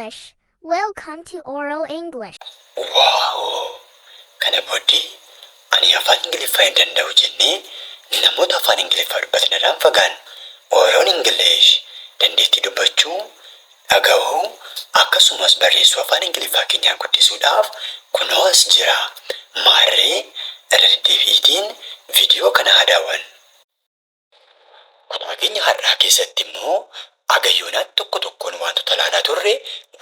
English. Welcome to Oral English. Wow! Kana booddee ani afaan Ingiliffaa hin danda'u jennee namoota afaan Ingiliffaa dubbatan irraan fagaan Oral English dandeettii dubbachuu, dhagahuu akkasumas barreessuu afaan Ingiliffaa keenyaa guddisuudhaaf kunoo as jira. Maarree irra deddeebiitiin viidiyoo kana haa daawwannu. Kutaa keenya har'aa keessatti immoo agayyoonaan tokko tokkoon wantoota ilaalaa turre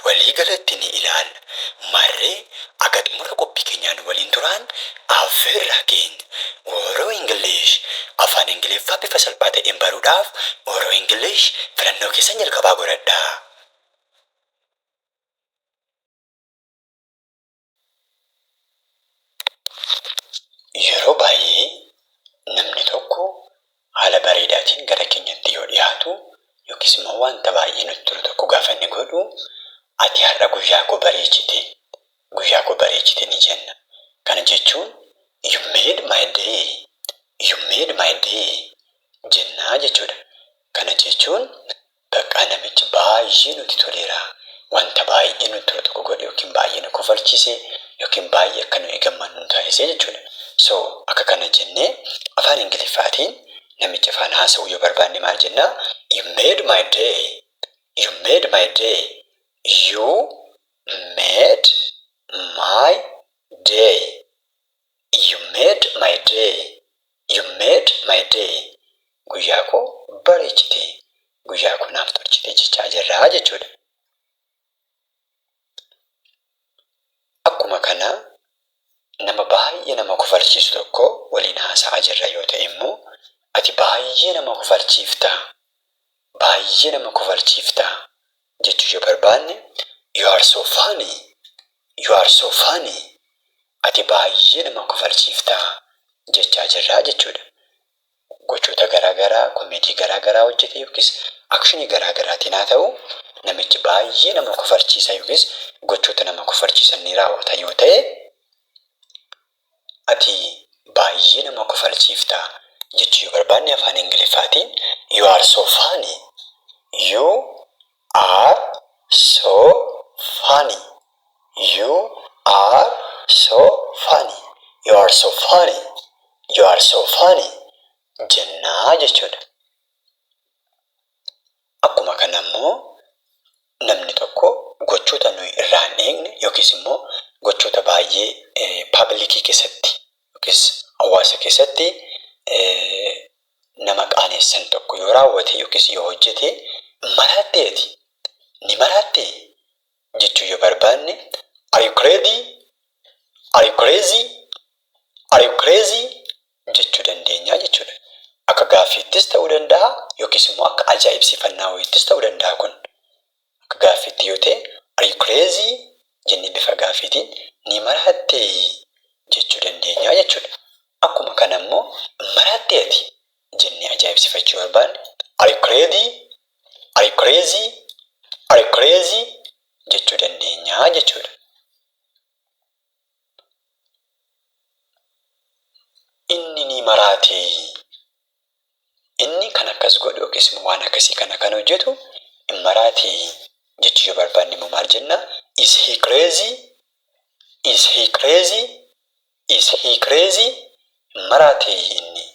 walii galatti ni ilaalla. Maarree aga xumura qophii keenyaan waliin turaan affeerraa keenya Oral English afaan Ingiliffaa bifa salphaa ta'een baruudhaaf Oral English filannoo keessan jalqabaa godhadhaa. Yeroo baay'ee namni tokko haala bareedaatiin gara keenyatti yoo dhiyaatu yookiis immoo wanta baay'ee nutti tolu tokko gaafa inni godhu ati har'a guyyaa koo bareechite ni jenna. Kana jechuun you made my day jennaa jechuudha. Kana jechuun bakka namichi baay'ee nutti toleera, wanta baay'ee nutti tolu tokko godhe yookiin baay'ee nu kofalchiise yookiin baay'ee akka nuyi gammannu taasise jechuudha. So akka kana jennee afaan Ingiliffaatiin namicha afaan haasa'uu yoo barbaanne maal jennaa? You made my day. You made my day. You made my day. You made my day. You made my day. Guyyaa koo bareechite. Guyyaa koo naaf tolchite jechaa jirraa jechuudha. Akkuma kana nama baay'ee nama kofalchiisu tokko waliin haasa'aa jirra yoo ta'e immoo ati baay'ee nama kofalchiifta jechuu yoo barbaanne you are so funny. Ati baay'ee nama kofalchiifta jechaa jirraa jechuudha. Gochoota garaagaraa, komeedii garaagaraa hojjete yookiis akshinii garaagaraatiin haa ta'u namichi baay'ee nama kofalchiisa yookiis gochoota nama kofalchiisan ni raawwata yoo ta'e ati baay'ee nama kofalchiifta jechuu yoo barbaanne afaan Ingiliffaatiin you are so funny. You are so funny. You are so funny. You are so funny. You are so funny jennaa jechuudha. Akkuma kana immoo namni tokko gochoota nuyi irraa hin eegne yookiis immoo gochoota baay'ee paablikii keessatti yookiis hawaasa keessatti nama qaanessan tokko yoo raawwate yookiis yoo hojjete ni maratte jechuu yoo barbaanne are you crazy jechuu dandeenya jechuudha. Akka gaaffiittis ta'uu danda'a yookiis immoo akka ajaa'ibsiifannaa wayiittis ta'uu danda'a kun. Akka gaaffiitti yoo ta'e are you crazy jennee bifa gaaffiitiin ni maratte jechuu dandeenya jechuudha. Akkuma kana immoo maratte ati jennee ajaa'ibsiifachuu barbaanne are you crazy jechuu dandeenya jechuudha. Inni ni maraate. Inni kan akkas godhu yookiis immoo waan akkasii kana kan hojjetu hin maraate jechuu yoo barbaanne immoo maal jenna? Is he crazy? Maraate inni.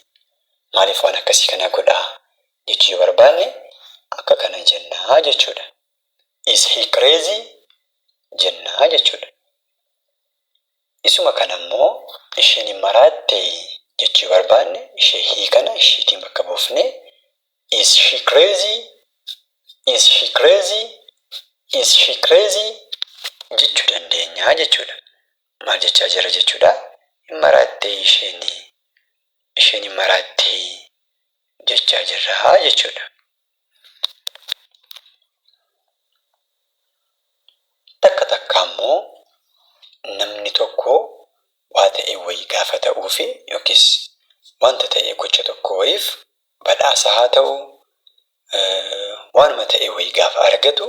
Maaliif waan akkasii kana godhaa jechuu yoo barbaanne akka kana jennaa jechuudha. Is he crazy jennaa jechuudha. Isuma kana immoo isheen hin maraatte jechuu yoo barbaanne ishee hii kana isheetiin bakka buufne is she crazy jechuu dandeenya jechuudha. Maal jechaa jira jechuudha? Hin maraatte isheen hin maraatte jechaa jirra jechuudha. Takka immoo namni tokko waa ta'e wayii gaafa ta'uufi yookiis wanta ta'e gocha tokko wayiif badhaasa haa ta'u waanuma ta'e wayii gaafa argatu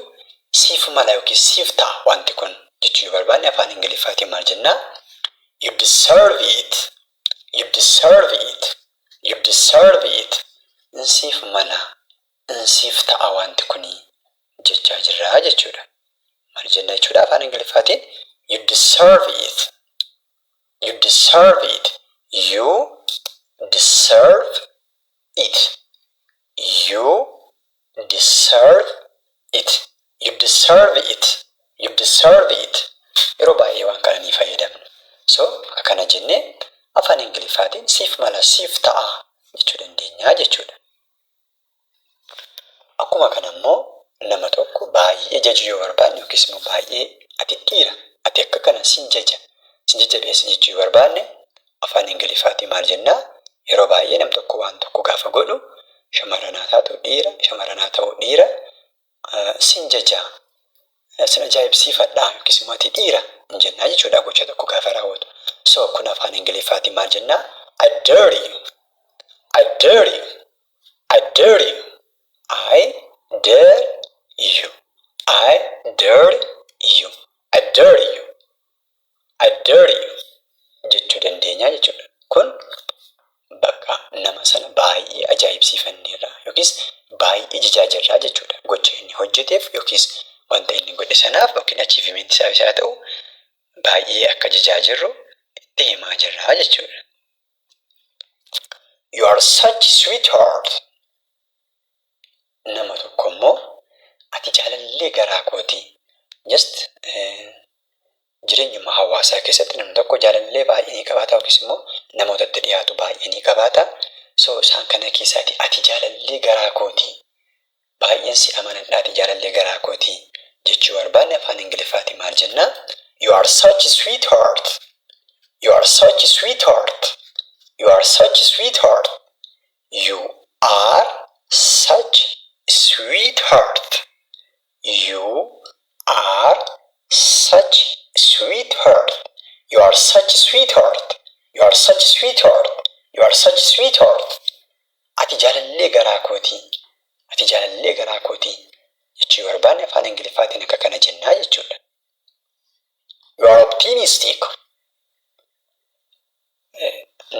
siif mala yookiis siif ta'a wanti kun jechuu yoo barbaanne afaan Ingiliffaatiin maal jennaa? You deserve it. Siif mala, siif ta'a wanti kuni jechaa jirraa jechuudha. Maal jenna jechuudha afaan Ingiliffaatiin? You deserve it. You deserve it. You deserve it. You deserve it. You deserve it. You deserve it. Yeroo baay'ee waan kana ni fayyadamna. So akkana jennee afaan Ingiliffaatiin siif mala siif ta'a jechuu dandeenya jechuudha. Akkuma kana immoo nama tokko baay'ee jajuu yoo barbaanne yookiis immoo baay'ee ati dhiira ati akka kana sin jajjabeessa jechuu yoo barbaanne afaan Ingiliffaatiin maal jennaa? Yeroo baay'ee nam tokko waan tokko gaafa godhu shamarran haa ta'u dhiira, shamarran haa ta'u dhiira sin jajaa, sin ajaa'ibsiifadhaa yookiis immoo ati dhiira hin jennaa jechuudha gocha tokko gaafa raawwatu. So kun afaan Ingiliffaatiin maal jennaa? I dare you. I dare you. I dare you. I dare you. I dare you. I dare you. I dare you. Jechuu dandeenya jechuudha. Kun bakka nama sana baay'ee ajaa'ibsiifanneerra yookiis baay'ee jajaa jirraa jechuudha. Gocha inni hojjeteef yookiis wanta inni godhe sanaaf yookiin achievement isaaf haa ta'u baay'ee akka jajaa jirru itti himaa jirraa jechuudha. You are such a sweetheart. Nama tokko immoo ati jaalallee garaa kooti. Just jireenyuma hawaasaa keessatti namni tokko jaalallee baay'ee ni qabaata yookiis immoo namootatti dhiyaatu baay'ee ni qabaata. So isaan kana keessaati ati jaalallee garaa kooti. Baay'een si amanadhaa ati jaalallee garaa kooti jechuu barbaanne afaan Ingiliffaatiin maal jennaa? You are such a sweetheart. You are such a sweetheart. You are such a sweetheart. You are such a sweetheart. You are such a sweetheart. You are such a sweetheart. You are such a sweetheart. You are such a sweetheart. Ati jaalallee garaa kooti. Ati jaalallee garaa kooti jechuu barbaanne afaan Ingiliffaatiin akka kana jennaa jechuudha. You are optimistic.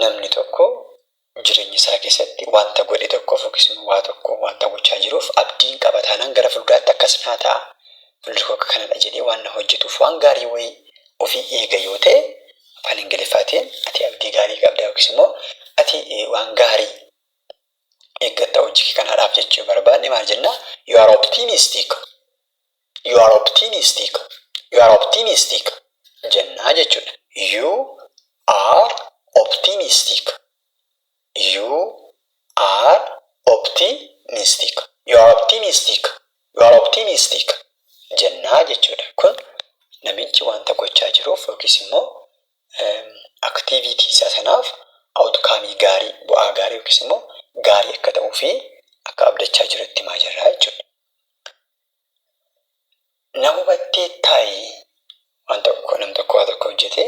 Namni tokko jireenya isaa keessatti wanta godhe tokkoof yookiis immoo waa tokko wanta gochaa jiruuf abdiin qaba taanaan gara fuulduraatti akkas naa ta'a. Fuuldura akka kanadha jedhee waan hojjetuuf waan gaarii wayii ofii eega yoo ta'e afaan Ingiliffaatiin ati abdii gaarii qabda yookiis immoo ati waan gaarii eeggatta hojii kanaadhaaf jechuu barbaanne maal jennaa? You are optimistic. You are optimistic. You are optimistic jennaa jechuudha. You are optimistic. You are optimistic. You are optimistic. You are optimistic jennaa jechuudha. Kun namichi wanta gochaa jiruuf yookiis immoo activity isaa sanaaf outcome gaarii bu'aa gaarii yookiis immoo gaarii akka ta'uu fi akka abdachaa jirutti himaa jirra jechuudha. Na hubattee taa'ii wanta nam tokko waa tokko hojjete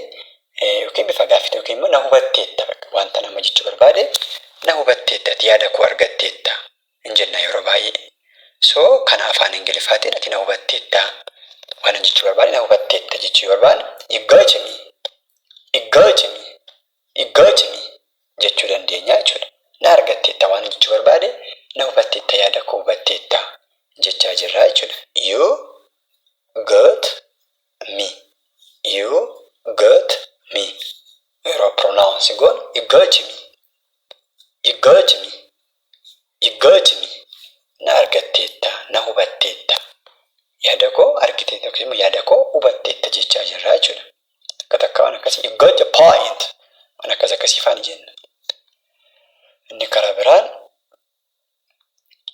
yookiin bifa gaaffii yookiin immoo na hubatteetta wanta nama jechuu barbaade na hubatteetta ati yaada koo argatteetta hin jenna yeroo baay'ee. So kana afaan Ingiliffaatiin ati na hubatteetta waan jechuu barbaade na hubatteetta jechuu barbaade you got me. You got me. You got me jechuu dandeenya jechuudha. Na argatteetta waan jechuu barbaade na hubatteetta yaada koo hubatteetta jechaa jirra jechuudha. You got me. You got me. Yeroo pronounce goon you got me. You got me. You got me. Na argatteetta, na hubatteetta. Yaada koo argiteetta yookiin immoo yaada koo hubatteetta jechaa jirra jechuudha. Akka takka waan akkasii you got the point. Waan akkas akkasii faani jenna. Inni karaa biraan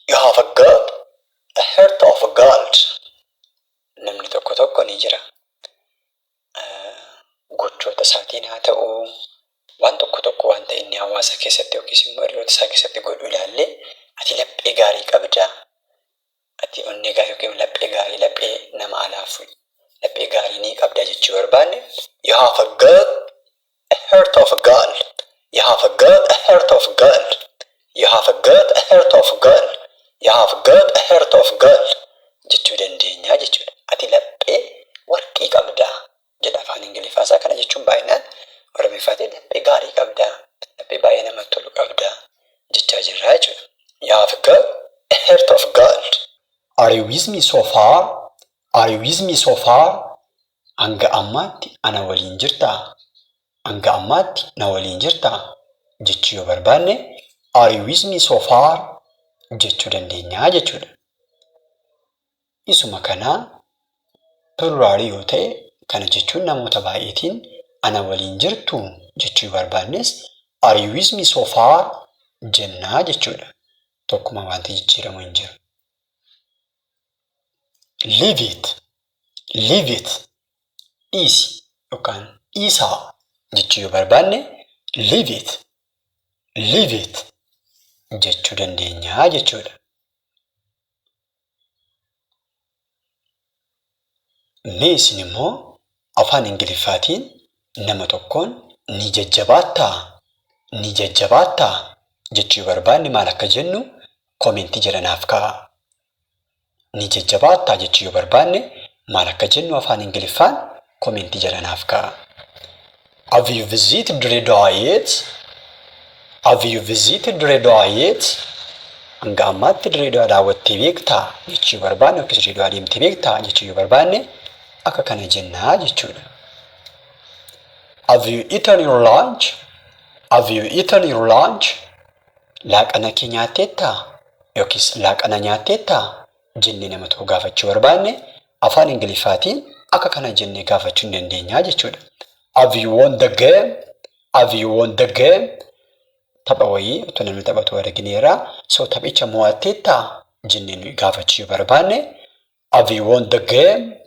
you have got a heart of gold. Namni tokko tokko ni jira. Gochoota isaatiin haa ta'u waan tokko tokko wanta inni hawaasa keessatti yookiis immoo hiriyoota isaa keessatti godhu ilaallee ati laphee gaarii qabda. Ati onnee gaarii yookiin laphee gaarii laphee namaa laafu laphee gaarii ni qabda jechuu barbaanne you have got a heart of gold. You have got a heart of gold. You have got a heart of gold. You have got a heart of gold jechuu dandeenya jechuudha. Ati laphee warqii qabda jedha afaan Ingiliffaasaa kana jechuun baay'inaan Oromiffaatiin laphee gaarii qabda. Laphee baay'ee namatti tolu qabda jechaa jirra jechuudha. You have got a heart of gold. Are you with me so far? Are you with me so far? Hanga ammaatti ana waliin jirtaa? Hanga ammaatti na waliin jirtaa? Jechuu yoo barbaanne are you with me so far jechuu dandeenya jechuudha. Isuma kanaa pluraalii yoo ta'e kana jechuun namoota baay'eetiin ana waliin jirtu jechuu barbaannes are you with me so far jennaa jechuudha. Tokkuma wanti jijjiiramu hin jiru. Leave it. Leave it. Dhiisi yookaan dhiisaa jechuu yoo barbaanne leave it. Leave it jechuu dandeenya jechuudha. Mee isin immoo afaan Ingiliffaatiin nama tokkoon ni jajjabaattaa? Ni jajjabaattaa jechuu yoo barbaanne maal akka jennu koomentii jala naaf kaa'aa. Ni jajjabaattaa jechuu yoo barbaanne maal akka jennu afaan Ingiliffaan koomentii jala naaf kaa'aa. Have you visited Dirreedawaa yet? Have you visited Dirreedawaa yet? Hanga ammaatti Dirreedawaa daawwattee beektaa jechuu yoo barbaanne yookiis Dirreedawaa deemtee beektaa jechuu yoo barbaanne akka kana jennaa jechuudha. Have you eaten your lunch? Have you eaten your lunch? Laaqana kee nyaatteettaa yookiis laaqana nyaatteettaa jennee nama tokko gaafachuu barbaanne afaan Ingiliffaatiin akka kana jennee gaafachuu dandeenya jechuudha. Have you won the game? Have you won the game? Tapha wayii otoo namni taphatu argineera. So taphicha mo'atteettaa jennee nuyi gaafachuu barbaanne have you won the game?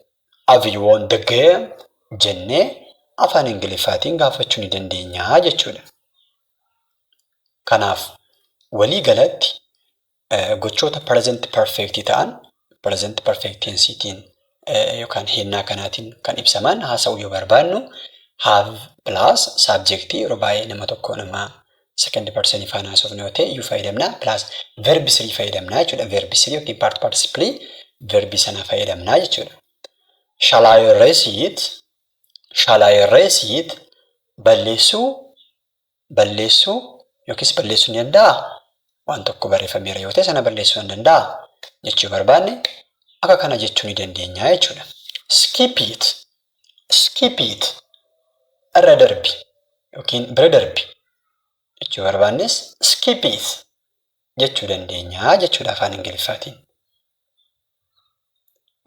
Have you won the game? Jennee afaan Ingiliffaatiin gaafachuu ni dandeenya jechuudha. Kanaaf walii galatti gochoota present perfect ta'an present perfect tensetiin yookaan hinnaa kanaatiin kan ibsaman haasa'uu yoo barbaannu have plus subjectii yeroo baay'ee nama tokko nama second person ifaan haasofnu yoo ta'e iyyuu fayyadamna plus verb 3 fayyadamna jechuudha. Verb 3 yookiin part participle verbi sana fayyadamna jechuudha. Shall I erase it? Shall I erase it? Balleessuu yookiis balleessuu ni danda'a. Waan tokko barreeffameera yoo ta'e sana balleessuu ni danda'a jechuu barbaanne akka kana jechuu ni dandeenya jechuudha. Skip it. Skip it. Irra darbi yookiin bira darbi jechuu barbaannes skip it jechuu dandeenya jechuudha afaan Ingiliffaatiin.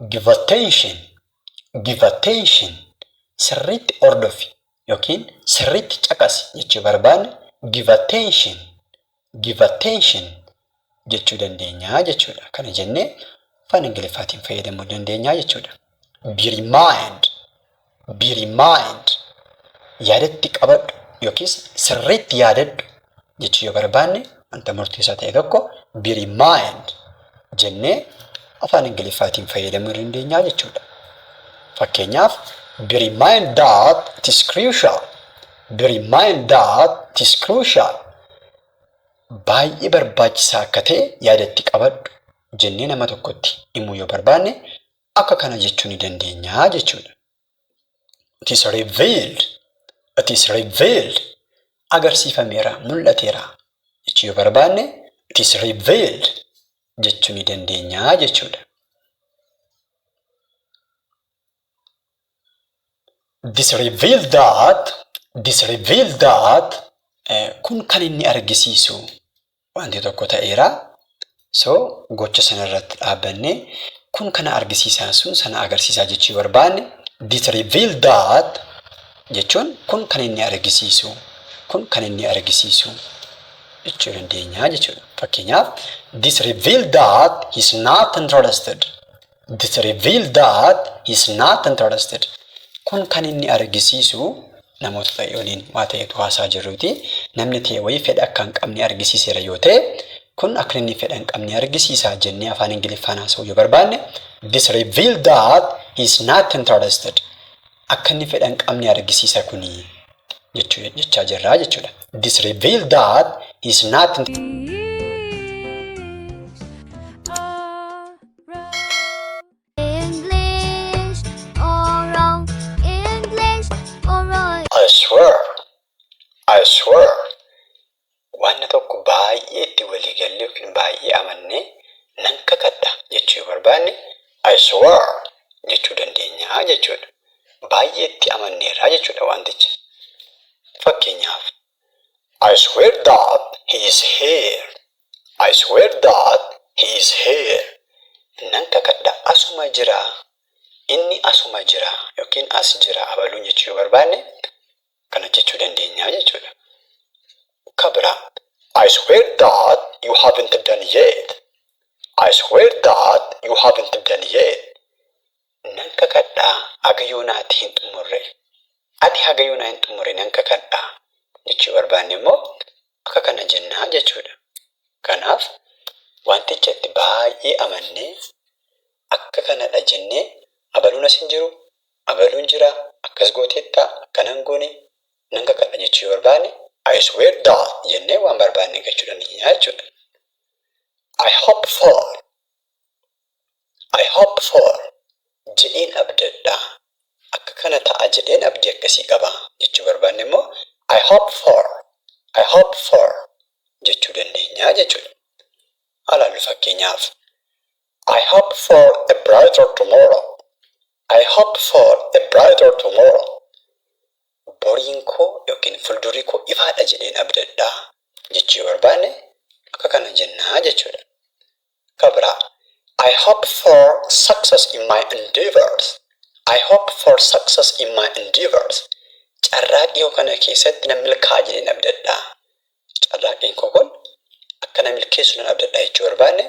Give attention. Give attention. Sirriitti hordofi yookiin sirriitti caqasi jechuu barbaanne give attention. Give attention jechuu dandeenya jechuudha. Kana jennee afaan Ingiliffaatiin fayyadamuu dandeenya jechuudha. Be remind. Be remind. Yaadatti qabadhu yookiis sirriitti yaadadhu jechuu yoo barbaanne wanta murteessaa ta'e tokko be remind jennee afaan Ingiliffaatiin fayyadamuu dandeenya jechuudha. Fakkeenyaaf be remind that it is crucial. Be remind that it is crucial. Baay'ee barbaachisaa akka ta'e yaadatti qabadhu jennee nama tokkotti himuu yoo barbaanne akka kana jechuu ni dandeenya jechuudha. It is revealed. It is revealed. Agarsiifameera, mul'ateera jechuu yoo barbaanne it is revealed jechuu ni dandeenya jechuudha. This revealed that kun kan inni argisiisu wanti tokko ta'eera. So gocha sana irratti dhaabbanne kun kana argisiisaa sun sana agarsiisaa jechuu barbaanne this revealed that jechuun kun kan inni argisiisu kun kan inni argisiisu jechuu dandeenya jechuudha. Fakkeenyaaf this revealed that he is not interested. This revealed that he is not interested. Kun kan inni argisiisu namoota ta'e waliin waa ta'etu haasaa jirruuti. Namni ta'e wayii fedha akka hin qabne argisiiseera yoo ta'e kun akka inni fedha hin qabne argisiisaa jennee afaan Ingiliffaan haasa'uu yoo barbaanne this revealed that he is not interested. Akka inni fedha hin qabne argisiisa kuni jechaa jirraa jechuudha. This revealed that he is not I swear. Waan tokko baay'ee itti walii galle yookiin baay'ee amannee nan kakadha jechuu barbaanne I swear dandeenya jechuudha. Baay'ee itti amanneerra jechuudha wanticha. Fakkeenyaaf I swear that he is here. I swear that he is here. Nan kakadha asuma jira. Inni asuma jira yookiin as jira abaluun jechuu yoo barbaanne kana jechuu dandeenya jechuudha. Kabira I swear that you haven't done yet. I swear that you haven't done yet. Nan kakadha hagayoonaatii hin xumurre. Ati hagayoonaa hin xumurre nan kakadha jechuu barbaanne immoo akka kana jennaa jechuudha. Kanaaf wanticha itti baay'ee amannee akka kanadha jennee abaluun as hin jiru, abaluun jira, akkas gooteetta, akkanan goone nan kakadha jechuu yoo barbaanne I swear that jennee waan barbaanne jechuu dandeenya jechuudha. I hope for jedheen abdadha. Akka kana ta'a jedheen abdii akkasii qaba jechuu barbaanne immoo I hope for jechuu dandeenya jechuudha. Alaallu fakkeenyaaf I hope for a brighter tomorrow. I hope for a brighter tomorrow. Boriin koo yookiin fuuldurri koo ifaadha jedheen abdadha jechuu yoo barbaanne akka kana jennaa jechuudha. Kabira I hope for success in my endeavors. I hope for success in my endeavors. Carraaqii kana keessatti nan milkaa'a jedheen abdadha. Carraaqiin koo kun akka na milkeessu nan abdadha jechuu barbaanne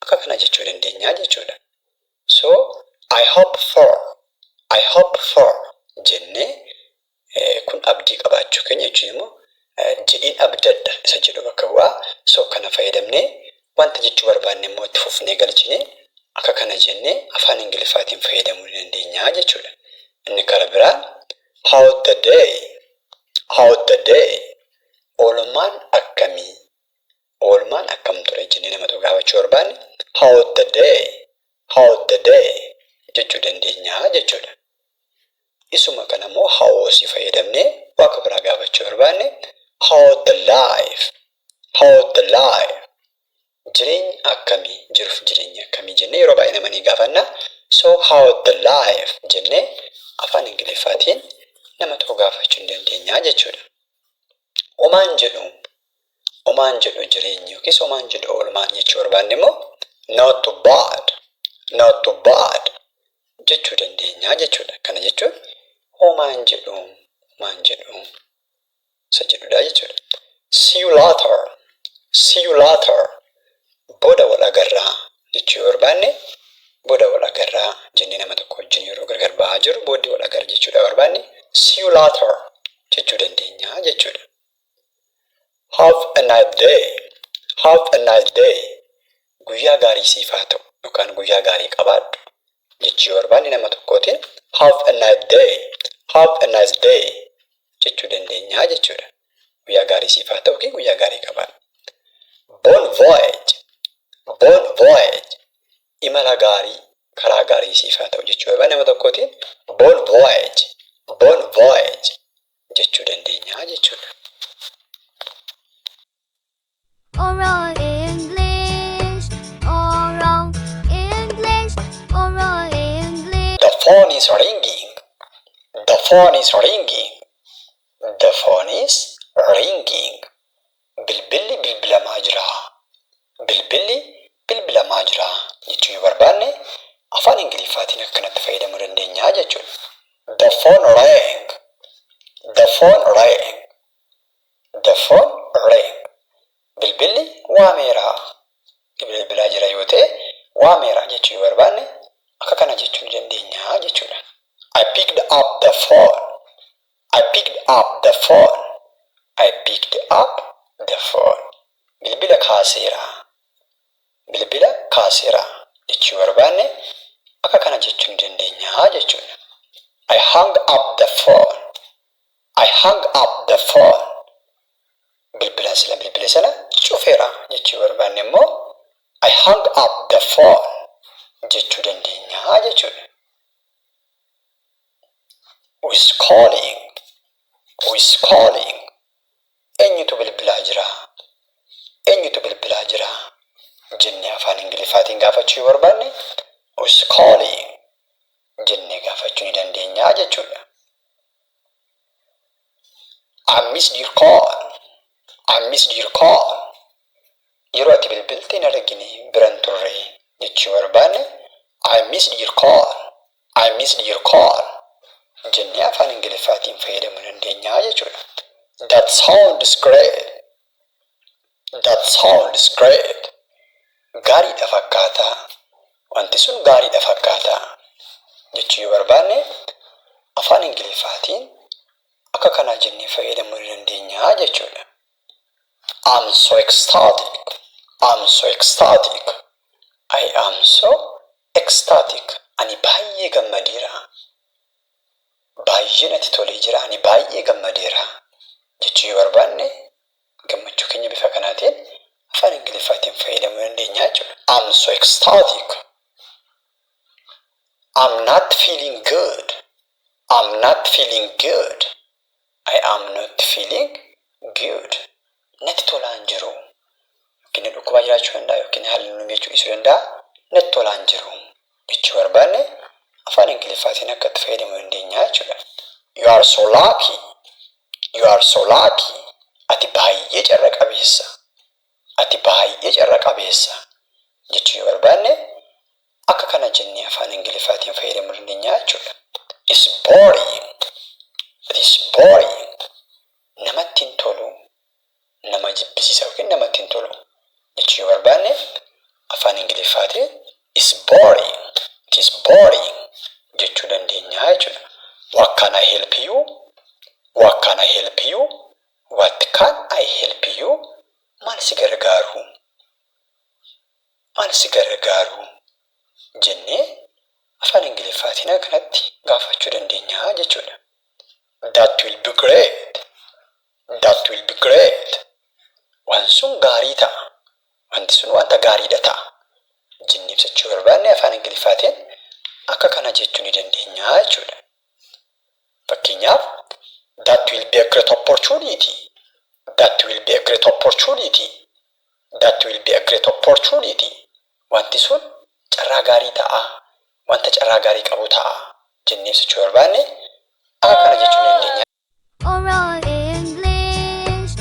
akka kana jechuu dandeenya jechuudha. So I hope for jennee kun abdii qabaachuu keenya jechuun immoo jedhiin abdadha isa jedhu bakka bu'aa. So kana fayyadamnee wanta jechuu barbaanne immoo itti fufnee galchinee akka kana jennee afaan Ingiliffaatiin fayyadamuu dandeenya jechuudha. Inni karaa biraan how's the day oolmaan akkamii oolmaan akkam ture jennee nama tokko gaafachuu barbaanne how's the day jechuu dandeenya jechuudha. Isuma kana immoo how'si fayyadamnee waaqa biraa gaafachuu barbaanne how's the life jireenya akkamii jiruuf jireenya akkamii jennee yeroo baay'ee namanii gaafanna. So how's the life jennee afaan Ingiliffaatiin nama tokko gaafachuu dandeenya jechuudha. Omaan jedhu jireenya yookiis omaan jedhu oolmaan jechuu barbaanne immoo not too bad jechuu dandeenya jechuudha. Kana jechuun omaan jedhu isa jedhudha jechuudha. See you later booda wal agarraa jechuu yoo barbaanne booda wal agarraa jennee nama tokko wajjin yeroo gargar ba'aa jiru booddee wal agarra jechuudha barbaanne see you later jechuu dandeenya jechuudha. Have a nice day guyyaa gaarii siif haa ta'u yookaan guyyaa gaarii qabaadhu jechuu yoo barbaanne nama tokkootiin have a nice day jechuu dandeenya jechuudha. Guyyaa gaarii siif haa ta'u guyyaa gaarii qabaadhu. Bon voyage imala gaarii karaa gaarii siif haa ta'u jechuu yoo barbaanne nama tokkootiin bon voyage jechuu dandeenya jechuudha. Oral English, oral English, oral English. The phone is ringing. Bilbilli bilbilamaa jira jechuu yoo barbaanne afaan Ingiliffaatiin akkanatti fayyadamuu dandeenya jechuudha. The phone rang. Bilbilli waameera. Bilbilaa jira yoo ta'e waameera jechuu yoo barbaanne akka kana jechuu dandeenya jechuudha. I picked up the phone. Bilbila kaaseera jechuu yoo barbaanne akka kana jechuu dandeenya jechuudha. I hung up the phone. Bilbila sana cufeera jechuu yoo barbaanne immoo I hung up the phone jechuu dandeenya jechuudha. Who is calling? Eenyutu bilbilaa jira jennee afaan Ingiliffaatiin gaafachuu yoo barbaanne who is calling jennee gaafachuu ni dandeenya jechuudha. I missed your call. I missed your call. Yeroo ati bilbiltee hin argine biran turre jechuu barbaanne I missed your call. I missed your call. Jennee afaan Ingiliffaatiin fayyadamuu dandeenya jechuudha. That sounds great. That sounds great. Gaariidha fakkaata. Wanti sun gaariidha fakkaata jechuu yoo barbaanne afaan Ingiliffaatiin akka kanaa jennee fayyadamuu dandeenya jechuudha. I'm so ecstatic. I'm so ecstatic. I am so ecstatic. Ani baay'ee gammadeera. Baay'ee natti tolee jira. Ani baay'ee gammadeera jechuu yoo barbaanne gammachuu keenya bifa kanaatiin afaan Ingiliffaatiin fayyadamuu dandeenya jechuudha. I'm so ecstatic. I'm not feeling good. I'm not feeling good. I am not feeling good. Natti tolaa hin jiru. Yookiin dhukkubaa jiraachuu danda'a yookiin haalli nu miidhuu dhiisuu danda'a. Natti tolaa hin jiru jechuu barbaanne afaan Ingiliffaatiin akka itti fayyadamuu dandeenya jechuudha. You are so lucky. You are so lucky. Ati baay'ee carra qabeessa. Ati baay'ee carra qabeessa jechuu yoo barbaanne akka kana jennee afaan Ingiliffaatiin fayyadamuu dandeenya jechuudha. It's boring. It is boring. Namatti hin tolu. Nama jibbisiisa yookiin namatti hin tolu jechuu yoo barbaanne afaan Ingiliffaatiin it's boring. It is boring jechuu dandeenya jechuudha. What can I help you? What can I help you? What can I help you? Maal si gargaaru? Maal si gargaaru? Jennee afaan Ingiliffaatiin akkanatti gaafachuu dandeenya jechuudha. That will be great. That will be great. Waan sun gaarii ta'a. Wanti sun wanta gaariidha ta'a. Jennee ibsachuu barbaanne afaan Ingiliffaatiin akka kana jechuu ni dandeenya jechuudha. Fakkeenyaaf that will be a great opportunity. That will be a great opportunity. That will be a great opportunity. Wanti sun carraa gaarii ta'a. Wanta carraa gaarii qabu ta'a. Jennee ibsachuu barbaanne akka kana jechuu ni dandeenya. Oral English.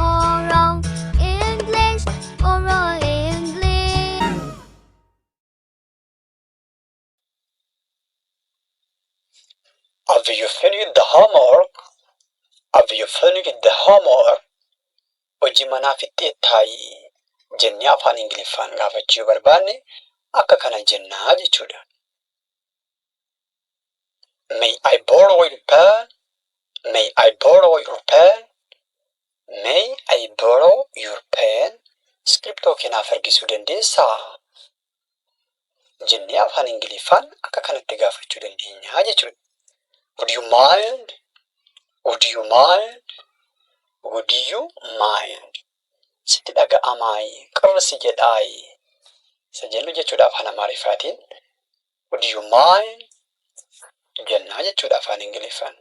Oral English. Oral English. Have you finished the homework? Have you finished the homework? Hojii manaa fixxeettaayi jennee afaan Ingiliffaan gaafachuu barbaanne akka kana jennaa jechuudha. May I borrow your pen? May I borrow your pen? May I borrow your pen? Scriptoo kanaaf argisuu dandeessaa? Jennee afaan Ingiliffaan akka kanatti gaafachuu dandeenya jechuudha. Would you mind? Would you mind? Would you mind? Sitti dhaga'amaayi, qarrisi jedhaayi. Isa jennu jechuudha afaan Amaariffaatiin. Would you mind? Jennaa jechuudha afaan Ingiliffaan.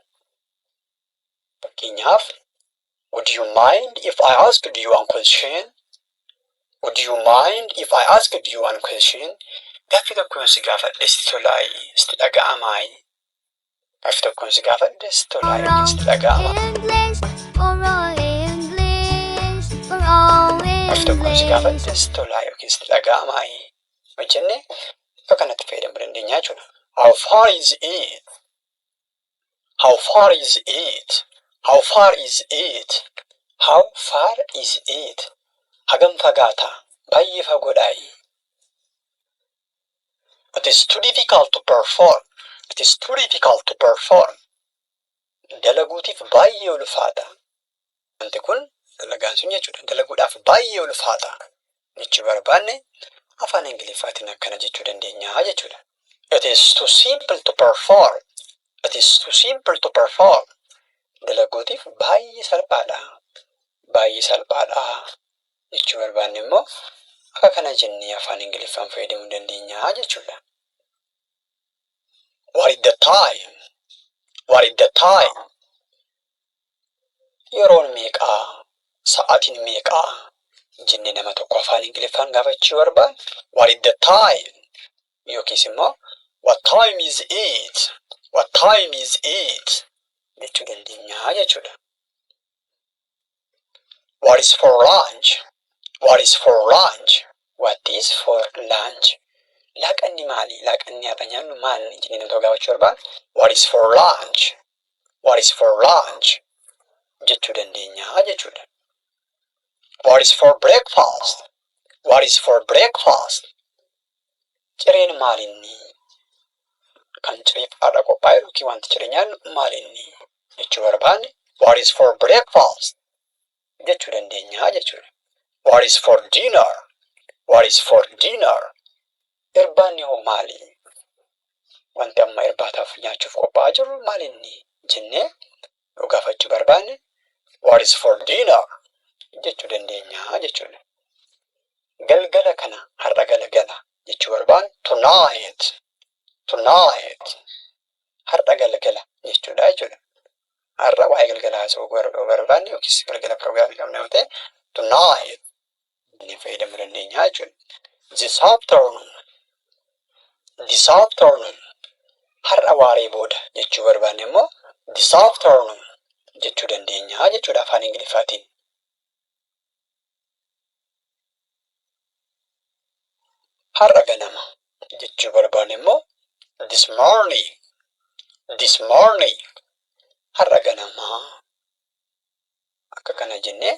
Fakkeenyaaf, would you mind if I asked you one question? Would you mind if I asked you one question? Gaaffii tokkoon si gaafadhe sitti tolaayi, sitti dhaga'amaayi. Gaaffii tokkoon si gaafadhe sitti tolaayi yookiin sitti dhaga'amaayi. English. Oral English. Oral Gaaffii tokkoon si English. gaafadhe sitti tolaayi yookiin sitti dhaga'amaayi. Hojjennee akka kanatti fayyadamuu dandeenya jechuudha. How far is it? How far is it? How far is it? How far is it? Hagam fagaata? Baay'ee fagoodhaayi. It is too difficult to perform. It is too difficult to perform. Dalaguutiif baay'ee ulfaata. Wanti kun dalagaan sun jechuudha. Dalaguudhaaf baay'ee ulfaata jechuu barbaanne afaan Ingiliffaatiin akkana jechuu dandeenya jechuudha. It is too simple to perform. It is too simple to perform. Dalaguutiif baay'ee salphaadha. Baay'ee salphaadha jechuu barbaanne immoo akka kana jennee afaan Ingiliffaan fayyadamuu dandeenya jechuudha. What is the time? What is the time? Yeroon meeqaa? Sa'aatiin meeqaa? Jennee nama tokko afaan Ingiliffaan gaafachuu barbaanne what is the time? Yookiis immoo what time is it? What time is it? jechuu dandeenya jechuudha. What is for lunch? What is for lunch? What is for lunch? Laaqanni maali? Laaqanni har'a nyaannu maali? Jennee nama gaafachuu barbaadu. What is for lunch? What is for lunch? Jechuu dandeenya jechuudha. What is for breakfast? What is for breakfast? Cireen maalinni? Kan cireef haadha qophaa'e yookiin wanti ciree nyaannu maalinni? Jechuu barbaanne what is for breakfast? Jechuu dandeenya jechuudha. What is for dinner? What is for dinner? Irbaanni hoo maali? Wanti amma irbaataaf nyaachuuf qophaa'aa jiru maalinni? Jennee yoo gaafachuu barbaanne what is for dinner? Jechuu dandeenya jechuudha. Galgala kana har'a galgala jechuu barbaanne tonight. Tonight. Har'a galgala jechuudha jechuudha. Har'a waa'ee galgalaa haasa'uu barbaanne yookiis galgala pirogiraamii qabna yoo ta'e tonight jennee fayyadamuu dandeenya jechuudha. This afternoon. This afternoon. Har'a waaree booda jechuu barbaanne immoo this afternoon jechuu dandeenya jechuudha afaan Ingiliffaatiin. Har'a ganama jechuu barbaanne immoo this morning. This morning. Har'a ganamaa. Akka kana jennee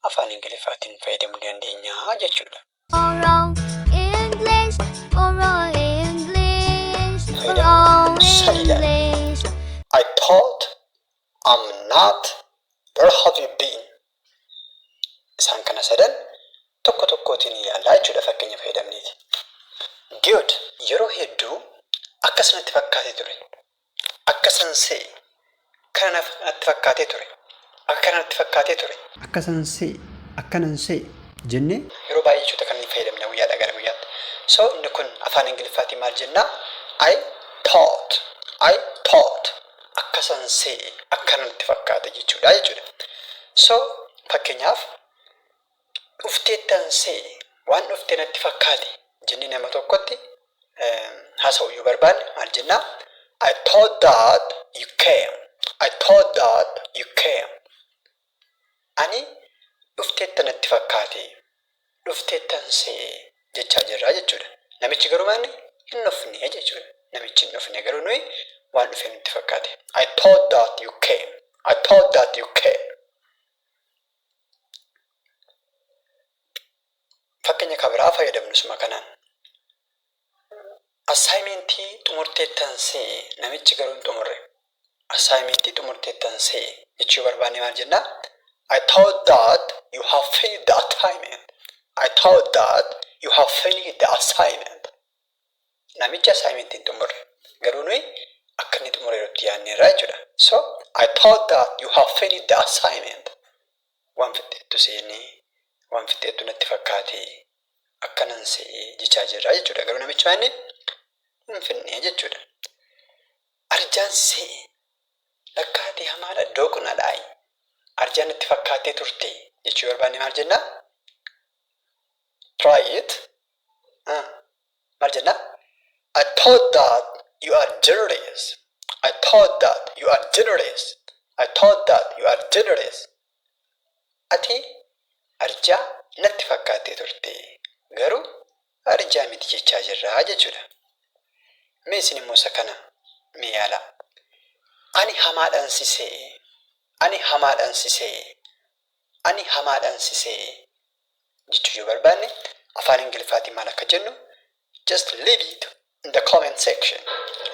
afaan Ingiliffaatiin fayyadamuu dandeenya jechuudha. Oral English, oral English, oral English. I thought, I'm not, where have you been? Isaan kana sadan tokko tokkootiin ilaallaa jechuudha fakkeenya fayyadamneeti. Good. Yeroo hedduu akkasanatti fakkaatee ture. Akkasansee. Kanatti fakkaatee ture. Akkanatti fakkaatee ture. Akkasansee. Akkanansee. Jennee yeroo baay'ee jechuudha kan inni fayyadamna guyyaadhaa gara guyyaatti. So inni kun afaan Ingiliffaatiin maal jennaa? I thought. I thought. Akkasansee. Akkanatti fakkaate jechuudha jechuudha. So fakkeenyaaf dhufteettansee waan dhuftee natti fakkaate jennee nama tokkotti haasa'uu yoo barbaanne maal jennaa? I thought that you came. I thought that you came. Ani dhufteetta natti fakkaate. Dhufteettansee jechaa jirra jechuudha. Namichi garuu maanni hin dhufne jechuudha. Namichi hin dhufne garuu nuyi waan dhufe nutti fakkaate. I thought that you came. I thought that you came. Fakkeenya kabiraa fayyadamnusuma kanaan. Assignmentii xumurteettansee namichi garuu hin xumurre. Assignmentii xumurteettansee jechuu barbaanne maal jennaa? I thought that you have finished the assignment. I thought that you have finished the assignment. Namichi assignmentii hin xumurre. Garuu nuyi akka inni xumureerutti yaadneerra jechuudha. So I thought that you have finished the assignment. Waan fixeettu seenee waan fixeettu natti fakkaate akkanansee jechaa jirra jechuudha. Garuu namichi maanni hin finne jechuudha. Arjaansee lakkaatee hamaadha iddoo qunadhaayi. Arjaan natti fakkaatee turte jechuu barbaanne maal jennaa? Try it. Maal jennaa? I thought that you are generous. I thought that you are generous. I thought that you are generous. Ati arjaa natti fakkaatee turte garuu arjaa miti jechaa jirra jechuudha. Mee isin immoo isa kana mee yaala. Ani hamaadhaan sisee. Ani hamaadhaan sisee. Ani hamaadhaan sisee. Jechuu yoo barbaanne afaan Ingiliffaatiin maal akka jennu just leave it in the comment section.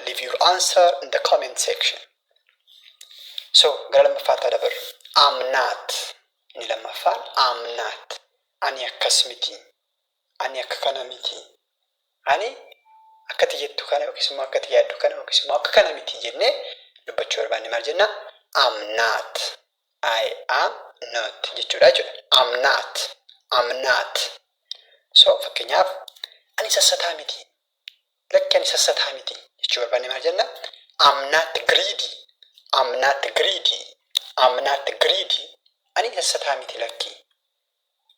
Leave your answer in the comment section. So gara lammaffaatti dabarru. I'm not. Ni lammaffaan I'm not. Ani akkas miti. Ani akka kana miti. Ani akkati jettu kana yookiis immoo akkati yaaddu kana yookiis immoo akka kana miti jennee dubbachuu barbaanne maal jennaa? I'm not. I am not jechuudha jechuudha. I'm not. I'm not. So fakkeenyaaf ani sassataa miti. Lakki ani sassataa miti jechuu barbaanne maal jennaa? I'm not greedy. I'm not greedy. I'm not greedy. Ani sassataa miti lakki.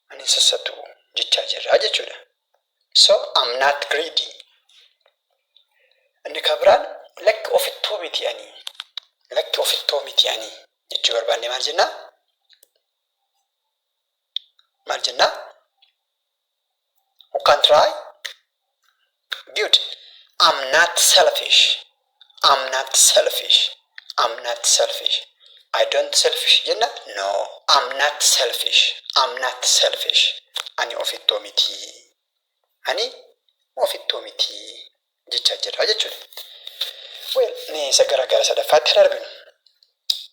Ani sassatu jechaa jirra jechuudha. So I'm not greedy. Inni kabiraan lakki ofittuu miti ani. miti ani jechuu barbaanne maal jennaa? Maal jennaa? Who can try? Good. I'm not selfish. I'm not selfish. I'm not selfish. I don't selfish jenna? No. I'm not selfish. I'm not selfish. Ani ofittoo miti. Ani ofittoo miti jechaa jirra jechuudha. Well, mee isa gara sadaffaatti darbinu.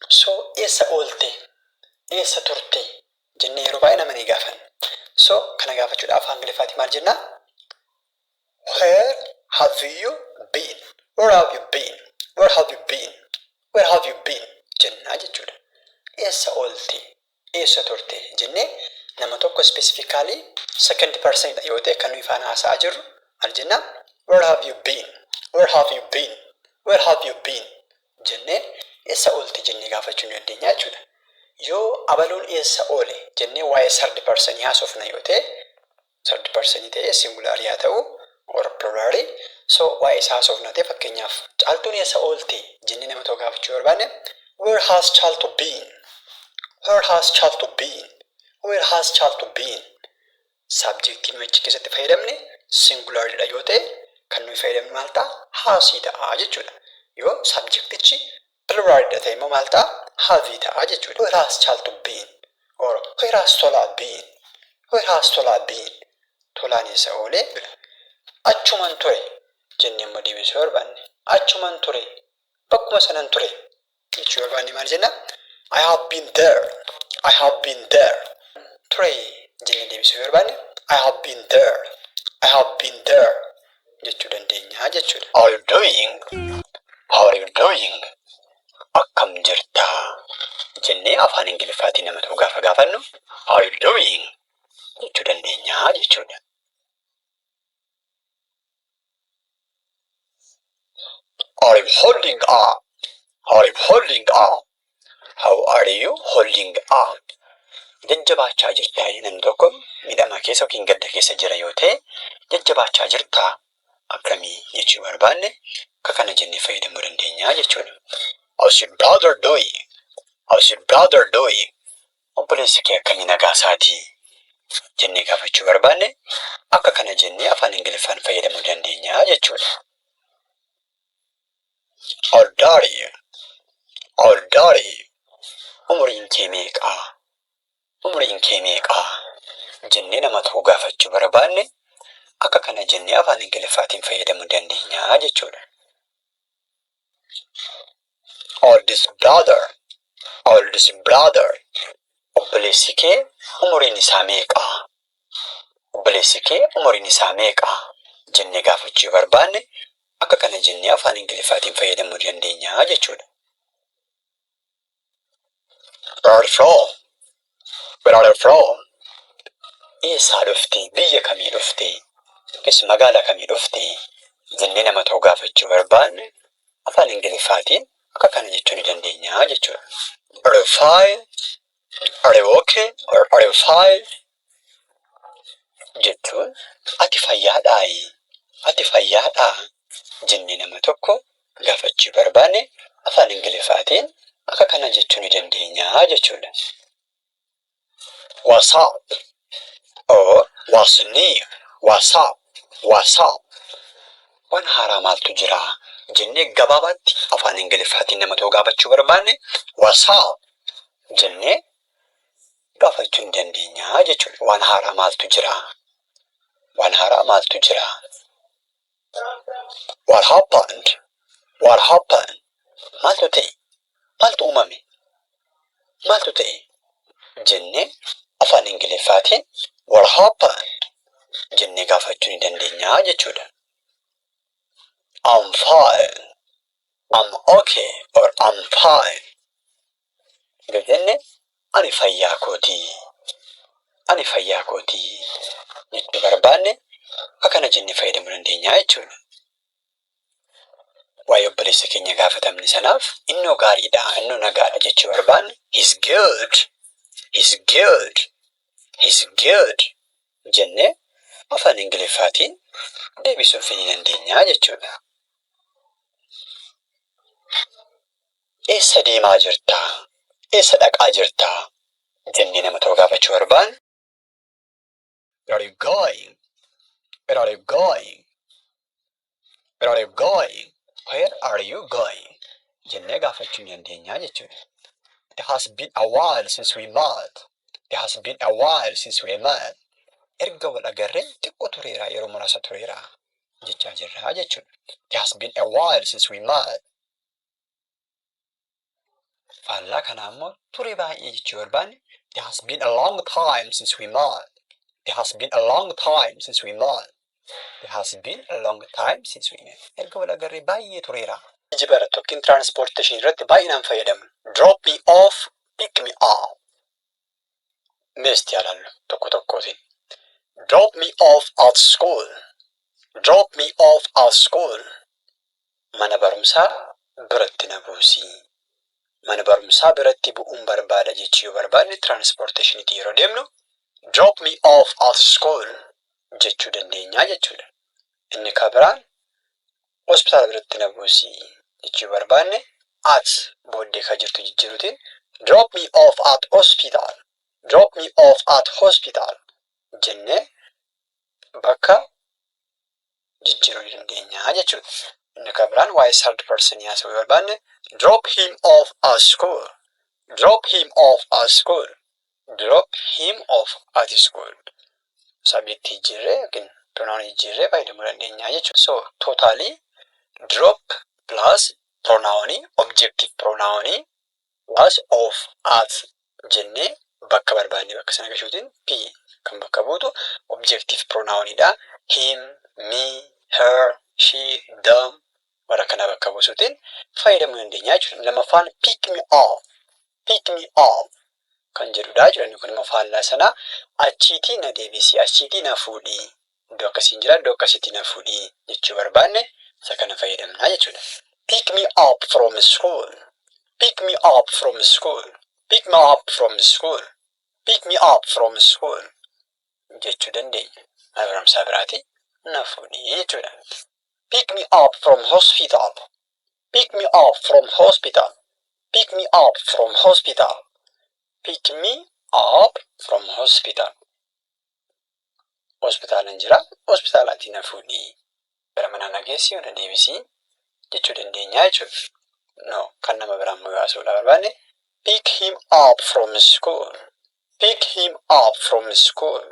So eessa oolte? Eessa turte? Jennee yeroo baay'ee nama ni gaafanna. So kana gaafachuudhaaf Ingiliffaatti maal jennaa? Where have you been? Where have you been? Where have you been? Where have you been? Jennaa jechuudha. Eessa oolte? Eessa turte? Jennee nama tokko specifically second person yoo ta'e kan nuyi faana haasa'aa jirru maal jennaa? Where have you been? Where have you been? Where have you been? Jennee eessa oolte jennee gaafachuu ni dandeenya jechuudha. Yoo abaluun eessa oole jennee waa'ee third person haasofna yoo ta'e third person ta'e singular yaa ta'u or plural. So waa'ee isaa haasofna ta'e fakkeenyaaf caaltuun eessa oolte jennee nama tokko gaafachuu barbaanne where has Chaltu been? Where has Chaltu been? Where has Chaltu been? Subjectiin machi keessatti fayyadamne singular dha yoo ta'e kan nuyi fayyadamne maal ta'a? Haasii ta'a jechuudha. Yoo subjectichi plural dha ta'e immoo maal ta'a? Haasii ta'a jechuudha. Where has Chaltu been? Or where has Tolaa been? Where has Tolaa been? Tolaan eessa oole? Achuman ture jennee immoo deebisuu barbaanne. Achuman ture. Bakkuma sanan ture jechuu barbaanne maal jenna? I have been there. I have been there. Ture jennee deebisuu barbaanne. I have been there. I have been there jechuu dandeenya jechuudha. How are you doing? How are you doing? Akkam jirta jennee afaan Ingiliffaatiin nama tokko gaafa gaafannu how are you doing jechuu dandeenya jechuudha. Are you holding up? Are you holding up? How are you holding up? Jajjabaachaa jirtaa namni tokko miidhama keessa yookiin gadda keessa jira yoo ta'e jajjabaachaa jirtaa akkamii jechuu barbaanne akka kana jennee fayyadamuu dandeenya jechuudha. How's your brother doing? How's your brother doing? Obboleessi kee akkamii nagaa isaatii jennee gaafachuu barbaanne akka kana jennee afaan Ingiliffaan fayyadamuu dandeenya jechuudha. How old are you? How old are you? Umuriin kee meeqaa? Umuriin kee meeqaa? Jennee nama tokko gaafachuu barbaanne akka kana jennee afaan Ingiliffaatiin fayyadamuu dandeenya jechuudha. Oldest brother. Oldest brother. Obboleessi kee umuriin isaa meeqaa? Obboleessi kee umuriin isaa meeqaa? Jennee gaafachuu barbaanne akka kana jennee afaan Ingiliffaatiin fayyadamuu dandeenya jechuudha. Where are you from? Where are you from? Eessaa dhufte? Biyya kamii dhufte? Yookiis magaalaa kamii dhufte? Jennee nama tokko gaafachuu barbaanne afaan Ingiliffaatiin akka kana jechuu ni dandeenya jechuudha. Are you fine? Are you okay? Or are you fine? Jechuun ati fayyaadhaayi? Ati fayyaadhaa? Jennee nama tokko gaafachuu barbaanne afaan Ingiliffaatiin akka kana jechuu ni dandeenya jechuudha. What's up? Or what's new? What's up? What's up? Waan haaraa maaltu jira? Jennee gabaabaatti afaan Ingiliffaatiin nama tokko gaafachuu barbaanne what's up? Jennee gaafachuu ni dandeenya jechuudha. Waan haaraa maaltu jira? Waan haaraa maaltu jira? What happened? What happened? Maaltu ta'e? Maaltu uumame? Maaltu ta'e? Jennee afaan Ingiliffaatiin what happened? Jennee gaafachuu ni dandeenya jechuudha. I'm fine. I'm okay or I'm fine. Jenne ani fayyaa kootii. Ani fayyaa kootii. Jechuu barbaanne akkana jennee fayyadamuu dandeenya jechuudha. Waa'ee obboleessa keenya gaafatamne sanaaf innoo gaariidha, innoo nagaadha jechuu barbaanne he's good. He's good. He's good. Jennee afaan Ingiliffaatiin deebisuuf ni dandeenya jechuudha. Eessa deemaa jirtaa? Eessa dhaqaa jirtaa? Jennee nama tokko gaafachuu barbaanne. Where are you going? Where are you going? Where are you going? Where are you going? Jennee gaafachuu ni dandeenya jechuudha. It has been a while since we met. It has been a while since we met. Erga wal agarree xiqqoo tureera, yeroo muraasa tureera jechaa jirra jechuudha. It has been a while since we met. Faallaa kana ammoo ture baay'ee jechuu barbaanne. It has been a long time since we met. It has been a long time since we met. It has been a long time since we met. Erga wal agarree baay'ee tureera. Geejjiba tokkiin tiraanspoorteeshinii irratti baay'inaan fayyadamna. Drop me off, pick me up. Meeshaa ilaallu tokko tokkootiin. Drop me off at school. Drop me off at school. Mana barumsaa biratti na buusii. Mana barumsaa biratti bu'uun barbaada jechuu yoo barbaadne tiraanspoorteeshiniitii yeroo deemnu drop me off at school jechuu dandeenya jechuudha. Inni kabiraan hospitaala biratti na buusii jechuu yoo barbaadne at booddee ka jirtu jijjiiruutiin drop me off at hospital. Drop me off at hospital jennee bakka jijjiiruu dandeenya jechuudha. Inni kabiraan waa'ee third person haasa'uu yoo barbaadne drop him off at school. Drop him off at school. Drop him off at school. Sabiitti jijjiirree yookiin pronoun jijjiirree fayyadamuu dandeenya jechuudha. So totally drop plus pronoun objective pronoun plus off at jennee bakka barbaanne bakka sana gashuutiin p kan bakka buutu objective pronounidha. Him, me, her, she, them warra kana bakka buusuutiin fayyadamuu dandeenya jechuudha. Lamaffaan pick me up. Pick me up kan jedhudha jechuudha. Inni kun immoo faallaa sana achiitii na deebisii, achiitii na fuudhii. Iddoo akkasiin jira, iddoo akkasiitii na fuudhii jechuu barbaanne isa kana fayyadamna jechuudha. Pick me up from school. Pick me up from school. Pick me up from school. Pick me up from school jechuu dandeenya. Mana barumsaa biraati na fuudhii jechuudha. Pick me up from hospital. Pick me up from hospital. Pick me up from hospital. Pick me up from hospital. Hospitaalaan jira, hospitaalaatii na fuudhii. Gara mana na geessii yoo na deebisii jechuu dandeenya jechuudha. No, kan nama biraan moggaasuudha barbaanne. Pick him up from school. Pick him up from school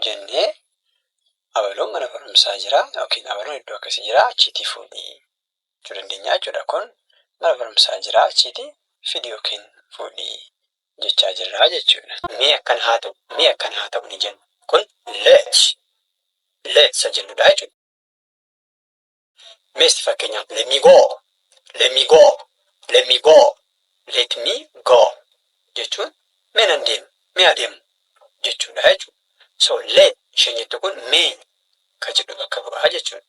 jennee abaloon mana barumsaa jira yookiin abaloon iddoo akkasii jira achiitii fuudhii jechuu dandeenya jechuudha. Kun mana barumsaa jira achiitii fidii yookiin fuudhii jechaa jirra jechuudha. Mee akkan haa ta'u ni jenna. Kun let jennudha jechuudha. Meesti fakkeenyaaf let me go. Let me go. Let me go. Let me go jechuun mee nan deemu, mee adeemu jechuudha jechuudha. So let isheen jettu kun mee ka jedhu bakka bu'aa jechuudha.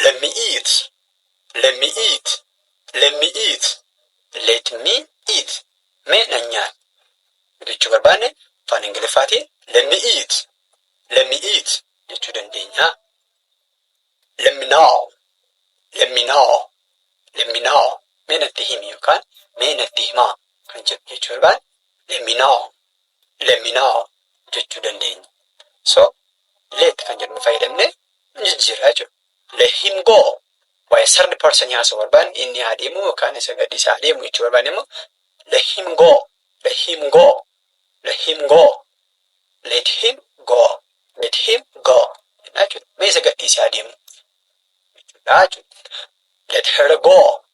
Let me eat. Let me eat. Let me eat. Let me eat. Mee nan nyaadhu jechuu barbaanne afaan Ingiliffaatiin let me eat. Let me eat jechuu dandeenya. Let me know. Let me know. Let me know. Mee natti himi yookaan mee natti himaa kan jedhu jechuu barbaanne let me know. Let me know jechuu dandeenya. So let kan jedhu fayyadamne jijjiirraa jechuudha. Let him go. Waa'ee third person haasa'uu barbaanne inni adeemu yookaan isa gadhiisaa adeemu jechuu barbaanne immoo let him go. Let him go. Let him go. Let him go. Let him go. Jechuudha. Mee isa gadhiisaa adeemu jechuudha jechuudha. Let her go.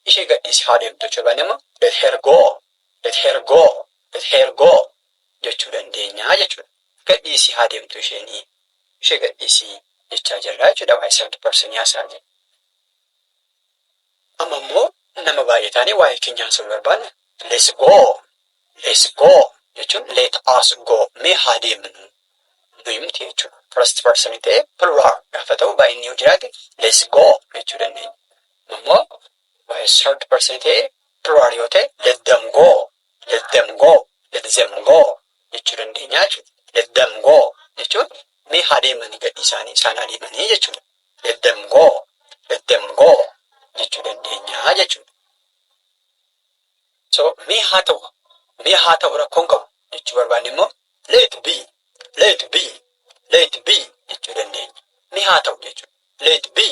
Ishee gadhiisee adeemtu jechuu barbaanne immoo let her go. Let her go. Let her go jechuu dandeenya jechuudha. Gadhiisee adeemtu isheenii. Ishee gadhiisee jechaa jirra jechuudha. Waa'ee third person haasa'aa jirra. Amma immoo nama baay'ee taanee waa'ee keenya haasa'uu barbaanne let's go. Let's go jechuun let us go. Mee haa deemnu nuyi miti jechuudha. First person ta'ee plural gaafa ta'u baay'inni yoo jiraate let's go jechuu dandeenya. Ammoo waa'ee third person ta'ee plural yoo ta'e let them go. Let them go. Let them go jechuu dandeenya jechuudha. Let them go jechuun mee haa deemanii gadhiisaanii isaan adeemanii jechuudha. Let them go. Let them go jechuudha. So mee haa ta'u rakkoon qabu jechuu barbaanne immoo let be jechuu dandeenya. Mee haa ta'u jechuudha. Let be